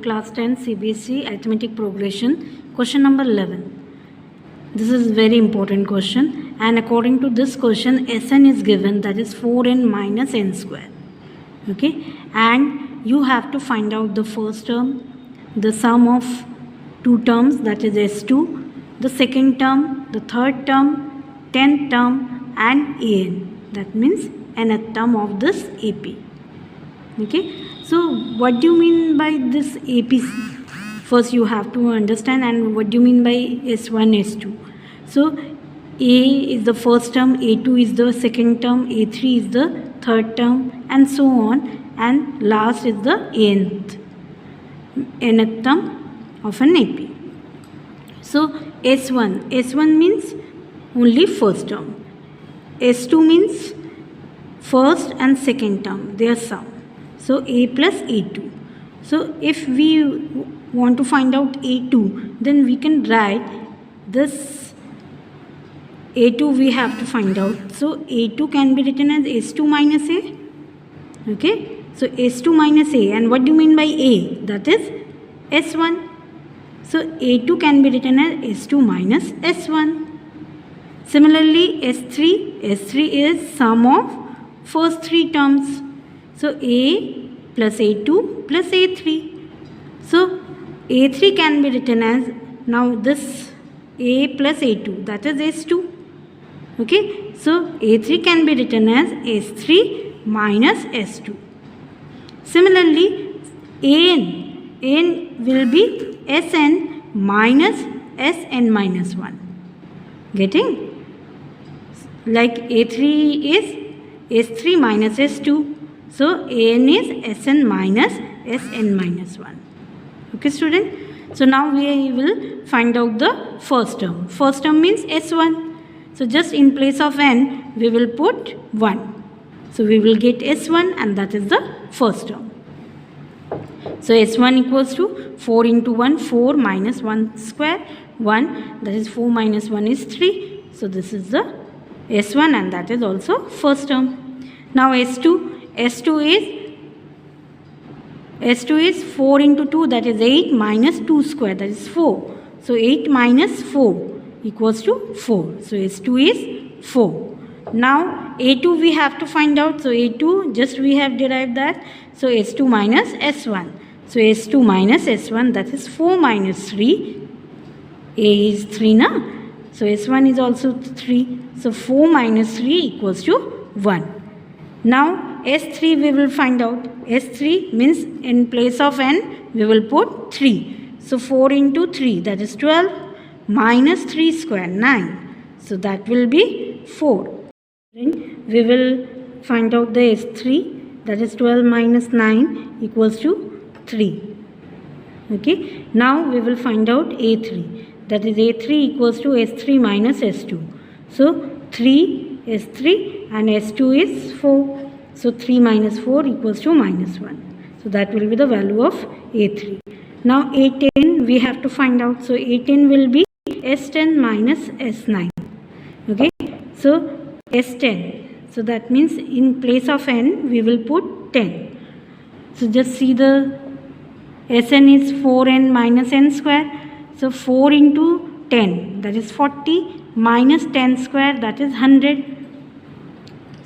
class 10 CBSE arithmetic progression, question number 11. This is very important question, and according to this question Sn is given, that is 4n minus n square. Okay, and you have to find out the first term, the sum of two terms, that is S2, the second term, the third term, 10th term and an, that means nth term of this AP. Okay, so what do you mean by this AP? First you have to understand, and what do you mean by S1, S2? So A is the first term, A2 is the second term, A3 is the third term and so on, and last is the nth term of an AP. So S1 means only first term, S2 means first and second term, their sum. So A plus A2. So if we want to find out A2, then we can write this A2 we have to find out. So A2 can be written as S2 minus A. Okay, so S2 minus A, and what do you mean by A? That is S1. So A2 can be written as S2 minus S1. Similarly S3 is sum of first three terms. So A plus A2 plus A3. So A3 can be written as, now this A plus A2, that is S2. Okay, so A3 can be written as S3 minus S2. Similarly an will be Sn minus Sn minus 1. Getting? Like A3 is S3 minus S2. So an is Sn minus Sn minus 1. Okay, student? So now we will find out the first term. First term means S1. So just in place of n, we will put 1. So we will get S1, and that is the first term. So S1 equals to 4 into 1, 4 minus 1 square, 1. That is 4 minus 1 is 3. So this is the S1, and that is also first term. Now S2 is 4 into 2, that is 8 minus 2 square, that is 4. So 8 minus 4 equals to 4. So S2 is 4. Now A2 we have to find out. So A2, just we have derived that. So S2 minus S1. So S2 minus S1, that is 4 minus 3. A is 3 now. So S1 is also 3. So 4 minus 3 equals to 1. Now S3 we will find out. S3 means in place of n we will put 3. So 4 into 3, that is 12, minus 3 square, 9. So that will be 4. Then we will find out the S3, that is 12 minus 9 equals to 3. Okay, now we will find out A3, that is A3 equals to S3 minus S2. So 3 S3 and S2 is 4. So 3 minus 4 equals to minus 1. So that will be the value of A3. Now A10 we have to find out. So A10 will be S10 minus S9. Okay, so S10. So that means in place of n we will put 10. So just see the Sn is 4n minus n square. So 4 into 10, that is 40, minus 10 square, that is 100.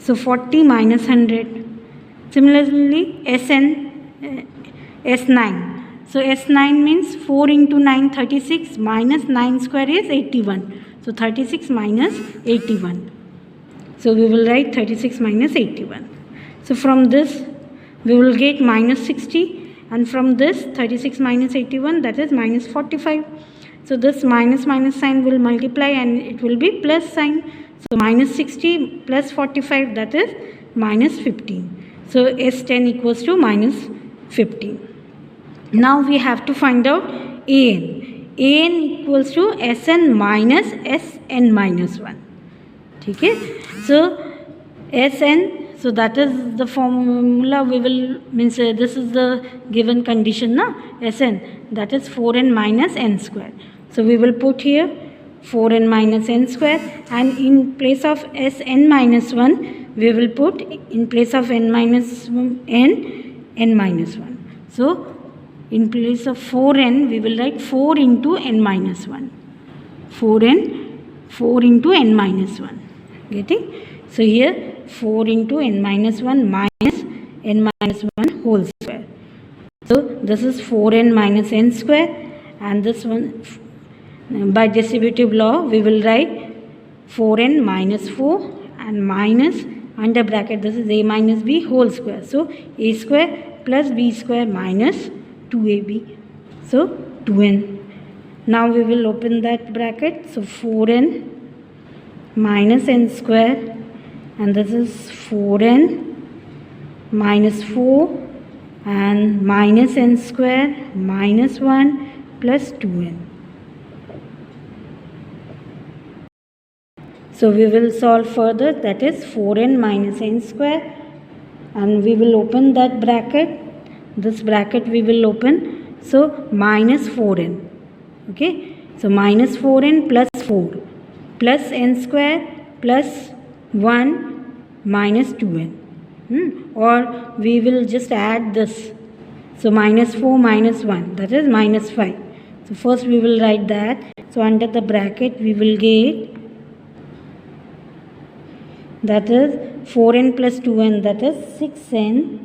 So 40 minus 100. Similarly S9. So S9 means 4 into 9, 36, minus 9 square is 81. So 36 minus 81. So we will write 36 minus 81. So from this we will get minus 60, and from this 36 minus 81, that is minus 45. So this minus sign will multiply and it will be plus sign. So minus 60 plus 45, that is minus 15. So S10 equals to minus 15. Now we have to find out an. An equals to Sn minus Sn minus 1. Okay? So Sn, so that is the formula we will, means this is the given condition na, Sn, that is 4n minus n square. So we will put here 4n minus n square, and in place of Sn minus 1 we will put, in place of n minus n minus 1. So in place of 4n, we will write 4 into n minus 1. 4 into n minus 1. Getting? So here 4 into n minus 1 minus n minus 1 whole square. So this is 4n minus n square, and this one by distributive law we will write 4n minus 4 and minus under bracket this is a minus b whole square. So a square plus b square minus 2ab. So 2n. Now we will open that bracket. So 4n minus n square, and this is 4n minus 4 and minus n square minus 1 plus 2n. So we will solve further, that is 4n minus n square, and we will open that bracket. This bracket we will open. So minus 4n. Okay. So minus 4n plus 4 plus n square plus 1 minus 2n. Or we will just add this. So minus 4 minus 1, that is minus 5. So first we will write that. So under the bracket we will get, that is 4n plus 2n, that is 6n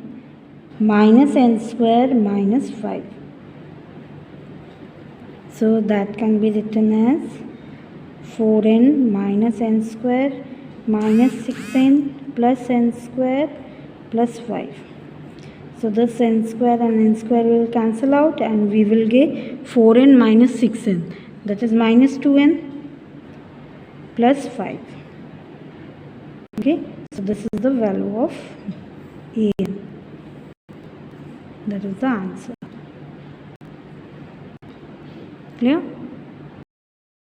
minus n square minus 5. So that can be written as 4n minus n square minus 6n plus n square plus 5. So this n square and n square will cancel out, and we will get 4n minus 6n, that is minus 2n plus 5. Okay, so this is the value of an. That is the answer. Clear?